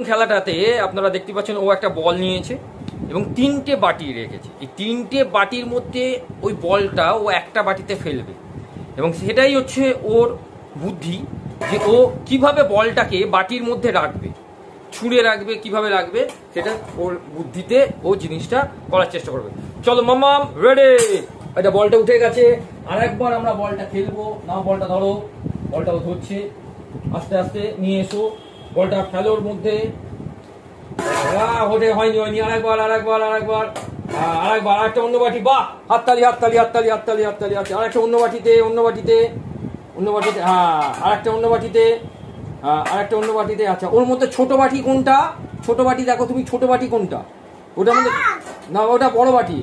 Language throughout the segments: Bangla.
খেলাটাতে আপনারা দেখতে পাচ্ছেন ও একটা বল নিয়েছে এবং 3টে বাটি রেখেছে। এই 3টে বাটির মধ্যে ওই বলটা ও একটা বাটিতে ফেলবে এবং সেটাই হচ্ছে ওর বুদ্ধি, যে ও কিভাবে বলটাকে বাটির মধ্যে রাখবে, ছুঁড়ে রাখবে, কিভাবে রাখবে, সেটা ওর বুদ্ধিতে ও জিনিসটা করার চেষ্টা করবে। চলো মাম্মাম রেডি। এটা বলটা উঠে গেছে, আর একবার আমরা বলটা খেলবো। নাও বলটা ধরো, বলটাও ধরছে, আস্তে আস্তে নিয়ে এসো, বলটা ফেলোর মধ্যে। হয়নি, আরেকবার আরেকটা অন্য বাটি। বাহ, হাততালি। আরেকটা অন্য বাটিতে, হ্যাঁ আরেকটা অন্য বাটিতে। আচ্ছা, ওর মধ্যে ছোট বাটি কোনটা? ছোট বাটি দেখো তুমি, ছোট বাটি কোনটা? ওটার মধ্যে না, ওটা বড় বাটি।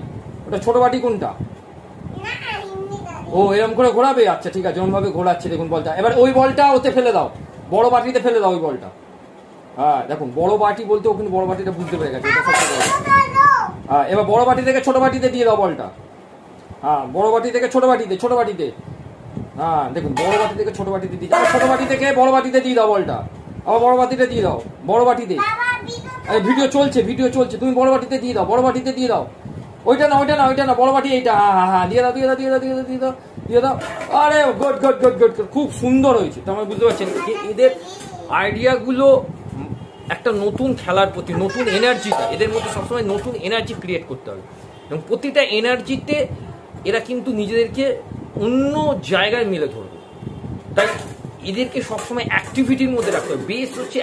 ওটা ছোট বাটি কোনটা? ও এরকম করে ঘোরাবে। আচ্ছা ঠিক আছে, ভাবে ঘোরাচ্ছে দেখুন বলটা। এবার ওই বলটা ওতে ফেলে দাও, বড় বাটিতে ফেলে দাও ওই বলটা। হ্যাঁ দেখুন, বড় বাটি বলতে ও কিন্তু বড় বাটিটা বুঝতে পেরে গেছে। হ্যাঁ, এবার বড় বাটি থেকে ছোট বাটিতে দিয়ে দাও বলটা। হ্যাঁ, বড় বাটি থেকে ছোট বাটিতে। হ্যাঁ দেখুন, বড় বাটি থেকে ছোট বাটিতে দিয়ে দাও, ছোট বাটি থেকে বড় বাটিতে দিয়ে দাও বলটা। আবার বড় বাটিতে দিয়ে দাও, বড় বাটিতে। ভিডিও চলছে, তুমি বড় বাটিতে দিয়ে দাও, ওইটা না, বড় বাটি এইটা। হ্যাঁ দিয়ে দাও। আরে গুড, খুব সুন্দর হয়েছে। তো আমরা বুঝতে পারছেন এদের আইডিয়াগুলো একটা নতুন খেলার প্রতি নতুন এনার্জিটা, এদের মধ্যে সবসময় নতুন এনার্জি ক্রিয়েট করতে হবে এবং প্রতিটা এনার্জিতে এরা কিন্তু নিজেদেরকে অন্য জায়গায় মেলে ধরবে। তাই এদেরকে সবসময় অ্যাক্টিভিটির মধ্যে রাখতে হবে। বেস হচ্ছে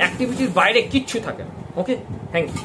অ্যাক্টিভিটির বাইরে কিচ্ছু থাকে না। ওকে, থ্যাংক ইউ।